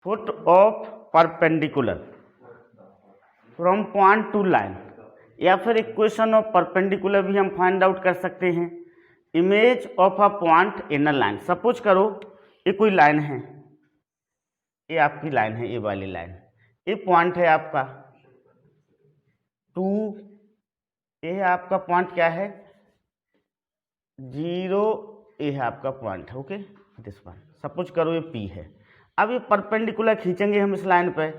Foot of perpendicular from point two line, या फिर equation of perpendicular भी हम फाइंड आउट कर सकते हैं। Image of a point in a line, suppose करो ये कोई लाइन है, ये आपकी लाइन है, ये वाली लाइन, ये पॉइंट है आपका 2, ये है आपका पॉइंट क्या है 0, ये है आपका पॉइंट है, ओके दिस वन, सपोज करो ये P है। अब ये परपेंडिकुलर खींचेंगे हम इस लाइन पे,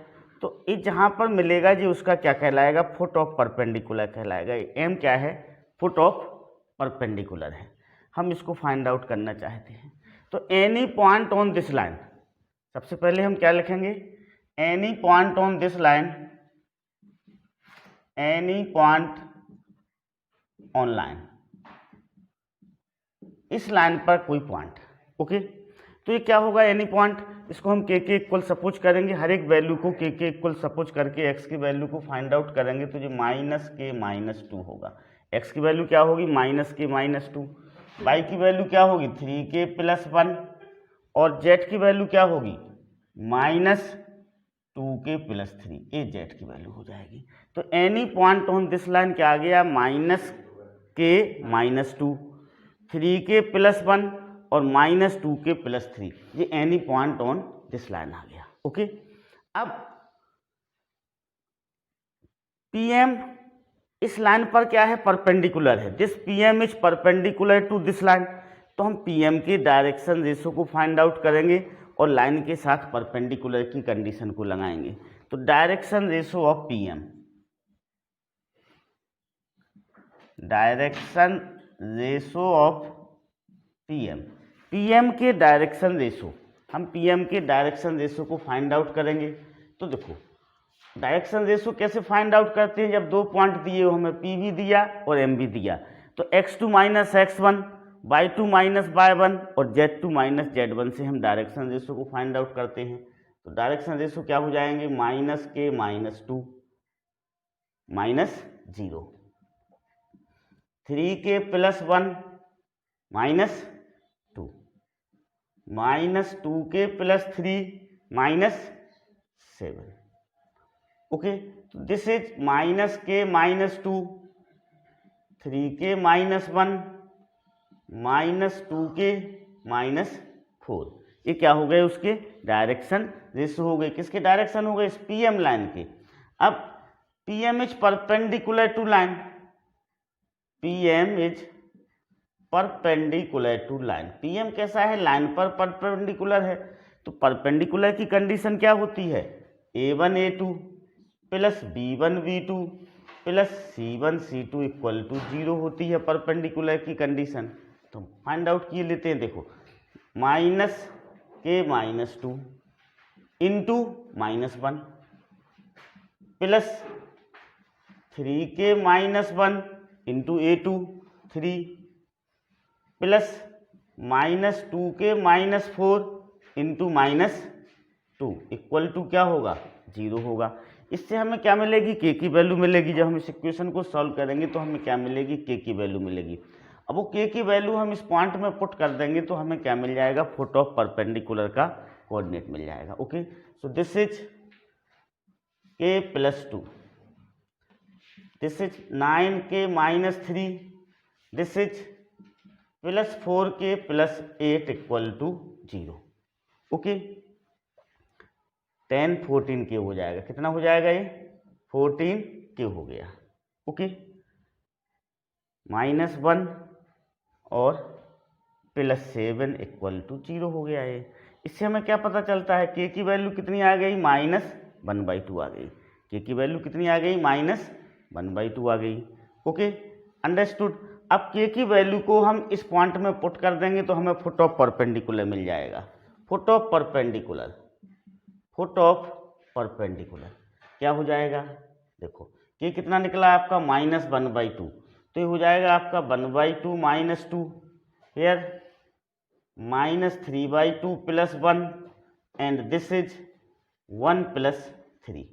तो ये जहाँ पर मिलेगा जी उसका क्या कहलाएगा, फुट ऑफ परपेंडिकुलर कहलाएगा। एम क्या है, फुट ऑफ परपेंडिकुलर है, हम इसको फाइंड आउट करना चाहते हैं। तो any point on this line, सबसे पहले हम क्या लिखेंगे, any point on this line, any point on line, इस लाइन पर कोई पॉइंट, ओके। तो ये क्या होगा एनी पॉइंट, इसको हम के इक्वल सपोज करेंगे, हर एक वैल्यू को के इक्वल सपोज करके एक्स की वैल्यू को फाइंड आउट करेंगे, तो ये -k-2 होगा। एक्स की वैल्यू क्या होगी -k-2, वाई की वैल्यू क्या होगी 3k+1, और जेड की वैल्यू क्या होगी -2k+3, ये जेड की वैल्यू हो जाएगी। तो any point on this line क्या आ गया -k-2, 3k+1 और -2k+3, ये any point on this line आ गया, ओके। अब PM इस लाइन पर क्या है, परपेंडिकुलर है, this PM is perpendicular to this line, तो हम PM के डायरेक्शन रेशो को फाइंड आउट करेंगे और लाइन के साथ परपेंडिकुलर की कंडीशन को लगाएंगे। तो direction ratio of PM, direction ratio of PM के डायरेक्शन रेशो, हम PM के डायरेक्शन रेशो को फाइंड आउट करेंगे। तो देखो डायरेक्शन रेशो कैसे फाइंड आउट करते हैं, जब दो पॉइंट दिए हो, हमें P भी दिया और M भी दिया, तो x2 - x1, y2 - y1 और z2 - z1 से हम डायरेक्शन रेशो को फाइंड आउट करते हैं। तो डायरेक्शन रेशो क्या हो जाएंगे -k-2 -0, 3k+1 -2, -2k+3 -7, ओके। तो this is -k-2, 3k-1 -2k-4, ये क्या हो गए उसके डायरेक्शन रेशो हो गए, किसके डायरेक्शन हो गए, इस PM लाइन के। अब PM is perpendicular to line, PM is perpendicular to line, PM कैसा है, लाइन पर परपेंडिकुलर है, तो परपेंडिकुलर की कंडीशन क्या होती है, A1A2 + B1V2 + C1C2 = 0 होती है परपेंडिकुलर की कंडीशन। तो फाइंड आउट किए लेते हैं, देखो -k-2 into -1 plus 3k-1 into A2 3 plus -2k-4 into -2 = क्या होगा 0 होगा। इससे हमें क्या मिलेगी, के की वैल्यू मिलेगी। जब हम इस इक्वेशन को सॉल्व करेंगे तो हमें क्या मिलेगी, के की वैल्यू मिलेगी। अब वो के की वैल्यू हम इस पॉइंट में पुट कर देंगे तो हमें क्या मिल जाएगा, फुट ऑफ परपेंडिकुलर का कोऑर्डिनेट मिल जाएगा, okay. So this is k+2, this is 9k-3, this is +4k+8 = 0, okay. 10 14 के हो जाएगा, कितना हो जाएगा ये 14 के हो गया, ओके। -1 और +7 = 0 हो गया ये। इससे हमें क्या पता चलता है, के की वैल्यू कितनी आ गई -1/2 आ गई, के की वैल्यू कितनी आ गई -1/2 आ गई, ओके अंडरस्टूड। अब के की वैल्यू को हम इस पॉइंट में पुट कर देंगे तो हमें फुट ऑफ परपेंडिकुलर मिल जाएगा। Foot of perpendicular, foot of perpendicular क्या हो जाएगा, देखो के कितना निकला आपका -1/2, तो ये हो जाएगा आपका 1/2 -2 हेयर -3/2 +1 एंड दिस इज 1 + 3।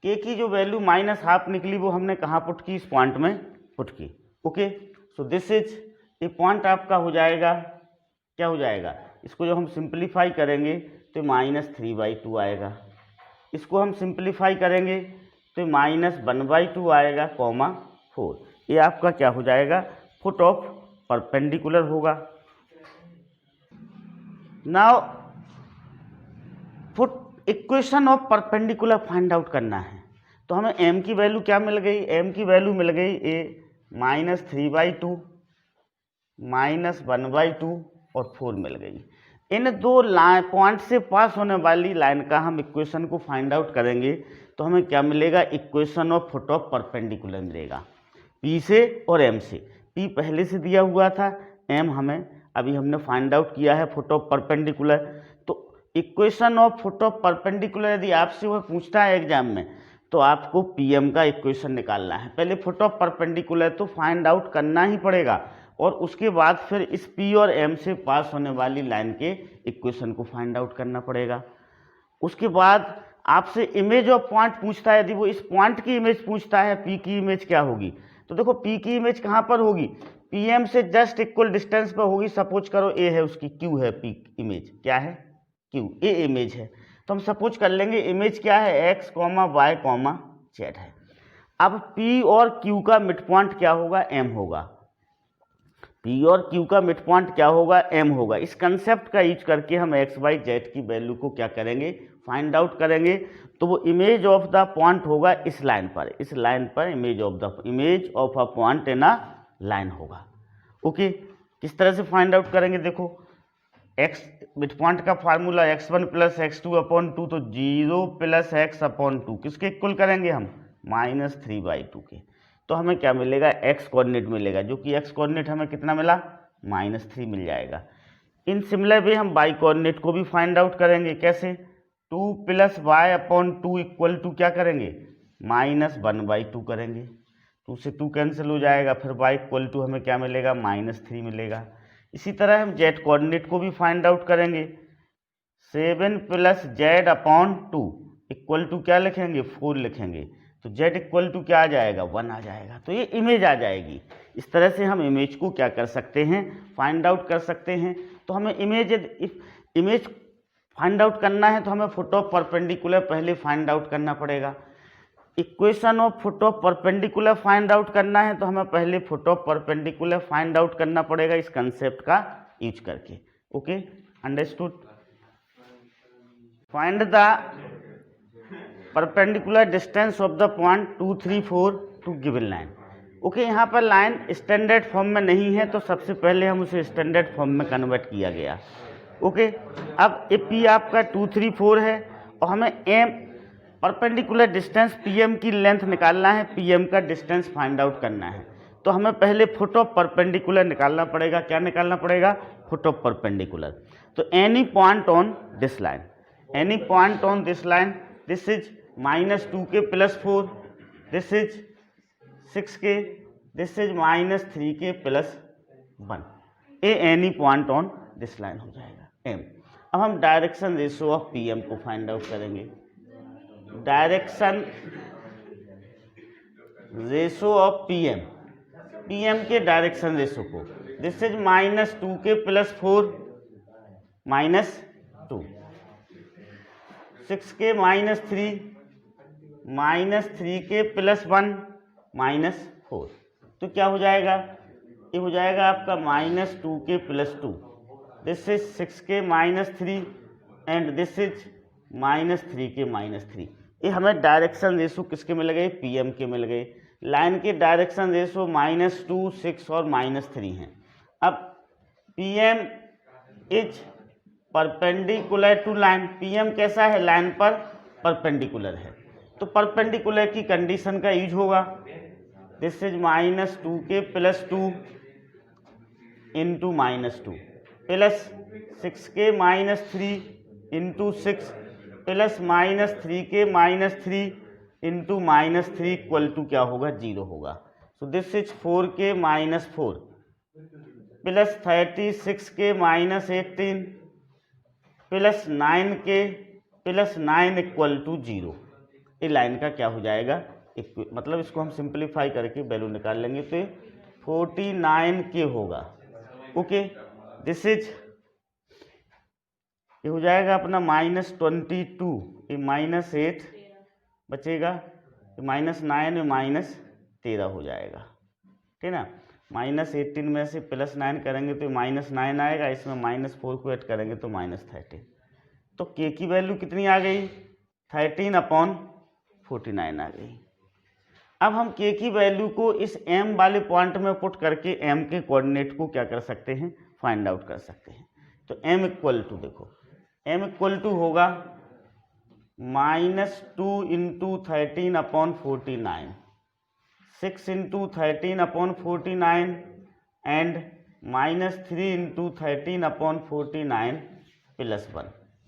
के की जो वैल्यू -1/2 निकली वो हमने कहाँ पुट की, इस पॉइंट में पुट की, ओके। सो दिस इज ये पॉइंट आपका हो जाएगा, क्या हो जाएगा, इसको जब हम सिंप्लीफाई करेंगे तो -3/2 आएगा। इसको हम सिंप्लीफाई करेंगे तो -1/2 आएगा, कॉमा 4। ये आपका क्या हो जाएगा, फुट ऑफ परपेंडिकुलर होगा। Now foot equation of perpendicular find out करना है, तो हमें m की वैल्यू क्या मिल गई, m की वैल्यू मिल गई -3/2 -1/2 और 4 मिल गई। इन दो लाइन पॉइंट से पास होने वाली लाइन का हम इक्वेशन को फाइंड आउट करेंगे तो हमें क्या मिलेगा, equation of foot of perpendicular मिलेगा, P से और M से। P पहले से दिया हुआ था, M हमें अभी हमने फाइंड आउट किया है फुट ऑफ परपेंडिकुलर। तो equation of foot of perpendicular यदि आपसे वो पूछता है एग्जाम में तो आपको PM का इक्वेशन निकालना है। पहले फुट ऑफ परपेंडिकुलर तो फाइंड आउट करना ही पड़ेगा और उसके बाद फिर इस P और M से पास होने वाली लाइन के इक्वेशन को फाइंड आउट करना पड़ेगा। उसके बाद आपसे इमेज ऑफ पॉइंट पूछता है, यदि वो इस पॉइंट की इमेज पूछता है, P की इमेज क्या होगी, तो देखो P की इमेज कहाँ पर होगी, PM से जस्ट इक्वल डिस्टेंस पर होगी। सपोज करो A है, उसकी Q है, P इमेज क्या है, Q A इमेज है, तो हम सपोज कर लेंगे इमेज क्या है, X, Y, Z है। अब P और Q का मिड पॉइंट क्या होगा, M होगा। P और Q का मिड पॉइंट क्या होगा, M होगा। इस कंसेप्ट का यूज करके हम X, Y, Z की वैल्यू को क्या करेंगे, फाइंड आउट करेंगे। तो वो इमेज ऑफ द पॉइंट होगा इस लाइन पर, इस लाइन पर image of a point in a line होगा। ओके, किस तरह से फाइंड आउट करेंगे, देखो x मिड पॉइंट का फार्मूला x1 + x2/2, तो 0 + x/2 किसके इक्वल करेंगे हम, -3/2 के। तो हमें क्या मिलेगा, x कोऑर्डिनेट मिलेगा, जो कि x कोऑर्डिनेट हमें कितना मिला, -3 मिल जाएगा। इन सिमिलर वे हम y कोऑर्डिनेट को भी फाइंड आउट करेंगे, कैसे, 2 + y/2 इक्वल टू क्या करेंगे, -1/2 करेंगे। 2 से 2 कैंसिल हो जाएगा, फिर y इक्वल टू हमें क्या मिलेगा, -3 मिलेगा। इसी तरह हम z कोऑर्डिनेट को भी फाइंड आउट करेंगे, 7 + z/2 इक्वल टू क्या लिखेंगे, 4 लिखेंगे। तो z इक्वल टू क्या आ जाएगा, 1 आ जाएगा। तो ये इमेज आ जाएगी। इस तरह से हम इमेज को क्या कर सकते हैं, फाइंड आउट कर सकते हैं। तो हमें इमेज फाइंड आउट करना है तो हमें फुट ऑफ परपेंडिकुलर पहले फाइंड आउट करना पड़ेगा। Equation of foot of perpendicular find out करना है तो हमें पहले foot of perpendicular find out करना पड़ेगा इस कंसेप्ट का यूज करके। Okay, understood. Find the perpendicular distance of the point 2, 3, 4 to given line. Okay, यहाँ पर लाइन स्टैंडर्ड फॉर्म में नहीं है तो सबसे पहले हम उसे स्टैंडर्ड फॉर्म में कन्वर्ट किया गया। ओके, अब ए P आपका 2, 3, 4 है और हमें M परपेंडिकुलर डिस्टेंस PM की लेंथ निकालना है, PM का डिस्टेंस फाइंड आउट करना है। तो हमें पहले फुट ऑफ परपेंडिकुलर निकालना पड़ेगा। क्या निकालना पड़ेगा, फुट ऑफ परपेंडिकुलर। तो any point on this line, any point on this line, this is -2k + 4, this is 6k, this is -3k + 1। A any point on this line हो जाएगा M। अब हम डायरेक्शन रेशियो ऑफ PM को find out करेंगे। Direction ratio of PM के direction ratio को, this is -2k + 4 -2, 6k -3 -3k + 1 -4। तो क्या हो जाएगा, ये हो जाएगा आपका -2k + 2, this is 6k -3 and this is -3k -3। ये हमें डायरेक्शन रेशो किसके मिल गए, PM के मिल गए। लाइन के डायरेक्शन रेशो -2, 6 और -3 हैं। अब PM is perpendicular to line, PM कैसा है, लाइन पर परपेंडिकुलर है। तो परपेंडिकुलर की कंडीशन का यूज होगा, this is -2k + 2 into -2 plus 6k -3 into 6 plus -3k -3 into -3 equal to क्या होगा, 0 होगा। So this is 4k -4 plus 36k -18 plus 9k plus 9 equal to 0। ये लाइन का क्या हो जाएगा, मतलब इसको हम सिंप्लीफाई करके वैल्यू निकाल लेंगे तो 49k होगा। ओके, दिस इज ये हो जाएगा अपना -22, ये -8 बचेगा, ये -9 में -13 हो जाएगा, ठीक ना। -18 में से +9 करेंगे तो -9 आएगा, इसमें -4 को ऐड करेंगे तो -13। तो k की वैल्यू कितनी आ गई? 13/49 आ गई। अब हम k की वैल्यू को इस m वाले पॉइंट में पुट करके m के कोऑर्डिनेट को क्या कर सकते हैं? फाइंड आउट कर सकते हैं। तो m इक्वल टू, देखो m इक्वल टू होगा -2 इंटू 13/49, 6 इंटू 13/49 एंड -3 इंटू 13/49 +1।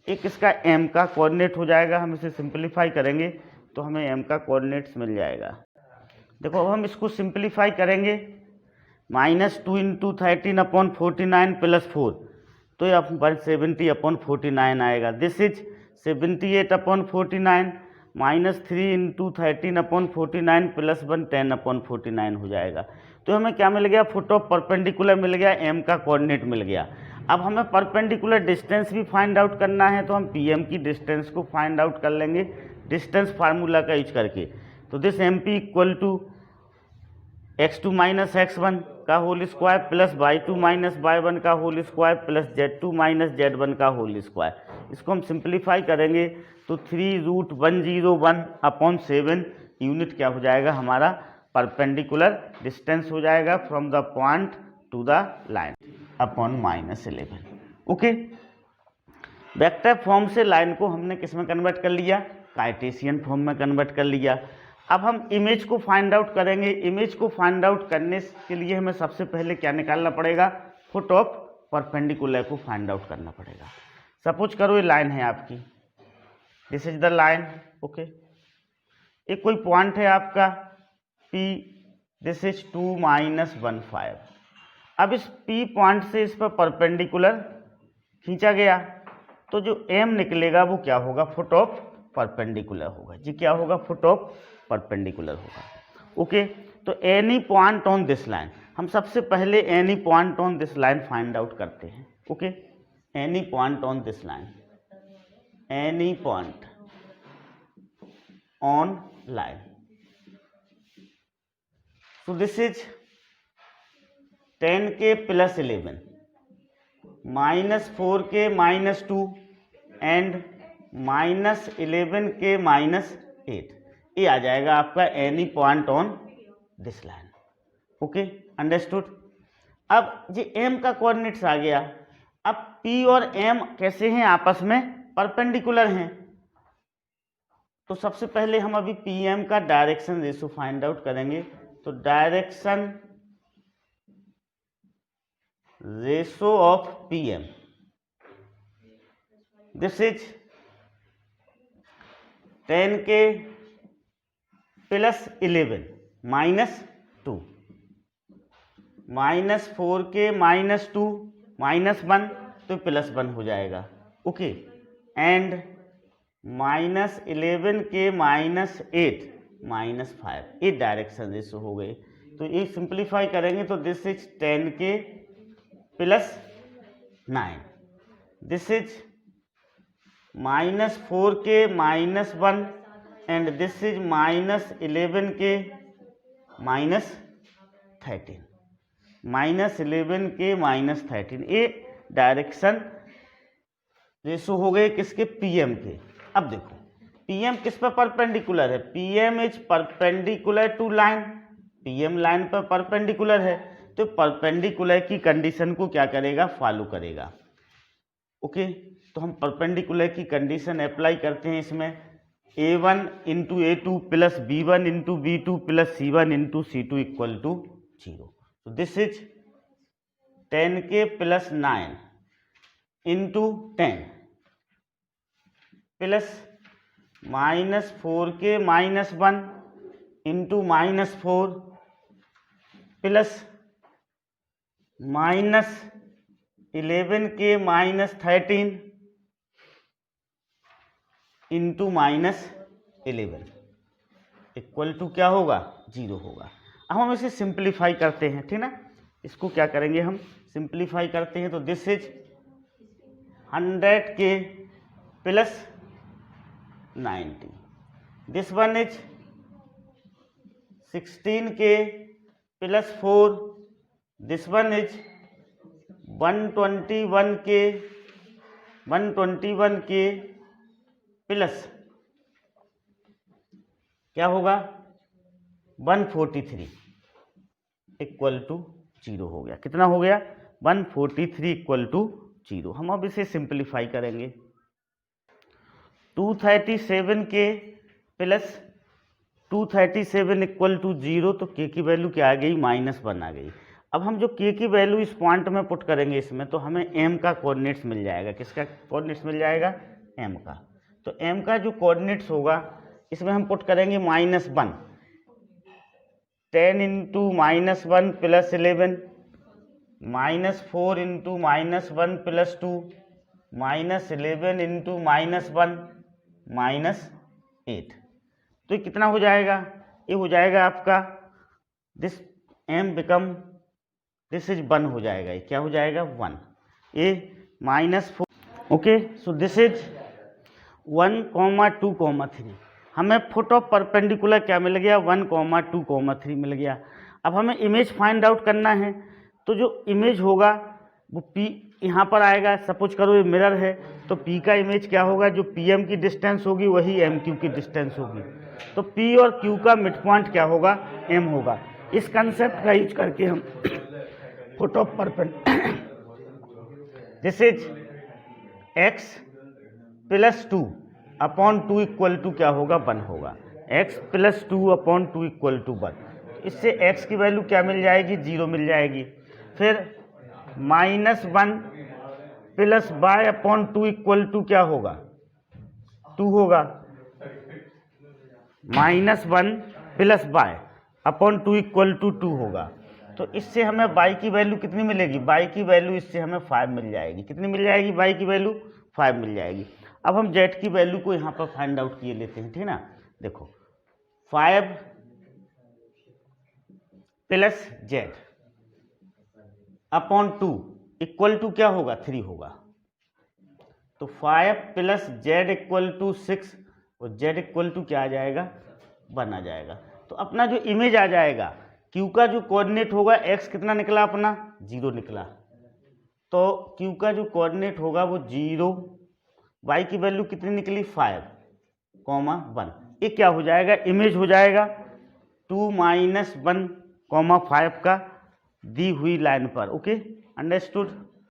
एक इसका m का कोऑर्डिनेट हो जाएगा। हम इसे सिंप्लीफाई करेंगे तो हमें m का कोऑर्डिनेट्स मिल जाएगा। देखो अब हम इसको सिंप्लीफाई करेंगे, -2 इंटू 13/49 +4, तो ये 170/49 आएगा। दिस इज 78/49, -3 इंटू 13/49 +1 10/49 हो जाएगा। तो हमें क्या मिल गया? फुट ऑफ परपेंडिकुलर मिल गया, m का कोऑर्डिनेट मिल गया। अब हमें परपेंडिकुलर डिस्टेंस भी फाइंड आउट करना है, तो हम pm की डिस्टेंस को फाइंड आउट कर लेंगे डिस्टेंस फार्मूला का यूज करके। तो this mp equal to x2 - x1 का whole square plus y2 - y1 का whole square plus z2 - z1 का होल स्क्वायर। इसको हम सिंप्लीफाई करेंगे तो 3√101/7 यूनिट क्या हो जाएगा? हमारा परपेंडिकुलर डिस्टेंस हो जाएगा from the point two the line upon -11। Okay, vector form से लाइन को हमने किस में कन्वर्ट कर लिया? कार्टेशियन फॉर्म में कन्वर्ट कर लिया। अब हम इमेज को फाइंड आउट करेंगे। इमेज को फाइंड आउट करने के लिए हमें सबसे पहले क्या निकालना पड़ेगा? फुट ऑफ परपेंडिकुलर को फाइंड आउट करना पड़ेगा। सपोज करो ये लाइन है आपकी, this is the line. Okay, एक कोई पॉइंट है आपका P, दिस इज 2 - 15। अब इस P पॉइंट से इस पर परपेंडिकुलर खींचा गया तो जो M निकलेगा वो क्या होगा? फुट ऑफ परपेंडिकुलर होगा जी। क्या होगा? फुट ऑफ परपेंडिकुलर होगा। ओके, तो any point on this line, हम सबसे पहले any point on this line find out करते हैं। Okay, any point on this line, any point on line. so this is 10k + 11 -4k -2 and -11k -8, ये आ जाएगा आपका any point on this line. Okay, understood. अब जी m का coordinates आ गया। अब p और m कैसे हैं? आपस में परपेंडिकुलर हैं। तो सबसे पहले हम अभी pm का डायरेक्शन रेशो फाइंड आउट करेंगे। तो direction ratio of pm, this is 10k + 11 -2, -4k -2 -1, तो +1 हो जाएगा। ओके, एंड -11k -8 -5, ये डायरेक्शन रेशो हो गए। तो ये सिंप्लीफाई करेंगे तो this is 10k + 9, this is -4k -1 and this is -11k -13, -11k -13, ये डायरेक्शन रेशो हो गए किसके? pm के। अब देखो pm किस पर परपेंडिकुलर है? pm is perpendicular to line, pm line पर परपेंडिकुलर है, तो परपेंडिकुलर की कंडीशन को क्या करेगा? फॉलो करेगा। ओके, तो हम परपेंडिकुलर की कंडीशन अप्लाई करते हैं इसमें। a1 × a2 + b1 × b2 + c1 × c2 = 0। तो this is 10k + 9 × 10 plus -4k -1 × -4 plus -11k -13 × -11 equal to क्या होगा? 0 होगा। अब हम इसे सिंप्लीफाई करते हैं, ठीक ना। इसको क्या करेंगे? हम सिंप्लीफाई करते हैं तो this is 100k plus 90. This one is 16k plus 4. This one is 121k plus क्या होगा 143 इक्वल टू 0 हो गया। कितना हो गया 143 इक्वल टू 0। हम अब इसे सिंप्लीफाई करेंगे। 237k प्लस 237 इक्वल टू 0, तो k की वैल्यू क्या आ गई -1 आ गई। अब हम जो k की वैल्यू इस पॉइंट में पुट करेंगे इसमें, तो हमें m का कोऑर्डिनेट्स मिल जाएगा। किसका कोऑर्डिनेट्स मिल जाएगा m का। तो m का जो कोऑर्डिनेट्स होगा इसमें हम पुट करेंगे -1, 10 into -1 plus 11, -4 into -1 plus 2, -11 into -1 -8। तो ये कितना हो जाएगा, ये हो जाएगा आपका this m become this is 1 हो जाएगा। ये क्या हो जाएगा 1, ये -4। Okay, so this is 1, 2, 3। हमें फुट ऑफ परपेंडिकुलर क्या मिल गया 1, 2, 3 मिल गया। अब हमें इमेज फाइंड आउट करना है, तो जो इमेज होगा वो P यहाँ पर आएगा। सपोज करो ये मिरर है, तो P का इमेज क्या होगा, जो PM की डिस्टेंस होगी वही MQ की डिस्टेंस होगी। तो P और Q का मिड पॉइंट क्या होगा M होगा। इस कंसेप्ट का यूज करके हम foot of perpendicular this is x plus 2 upon 2 equal to क्या होगा 1 होगा। x plus 2 upon 2 equal to 1। इससे x की वैल्यू क्या मिल जाएगी 0 मिल जाएगी। फिर -1 plus y upon 2 equal to क्या होगा 2 होगा। -1 plus y upon 2 equal to 2 होगा। तो इससे हमें y की वैल्यू कितनी मिलेगी, y की वैल्यू इससे हमें 5 मिल जाएगी। कितनी मिल जाएगी y की वैल्यू 5 मिल जाएगी। अब हम z की वैल्यू को यहाँ पर फाइंड आउट किए लेते हैं, ठीक है ना। देखो 5 plus z upon 2 equal to क्या होगा 3 होगा। तो 5 प्लस z इक्वल टू 6 और z इक्वल टू क्या आ जाएगा 1 आ जाएगा। तो अपना जो इमेज आ जाएगा q का जो कोऑर्डिनेट होगा x कितना निकला अपना 0 निकला। तो q का जो कोऑर्डिनेट होगा वो 0, y की वैल्यू कितनी निकली 5, 1। ये क्या हो जाएगा इमेज हो जाएगा 2, -1, 5 का दी हुई लाइन पर। Okay, understood.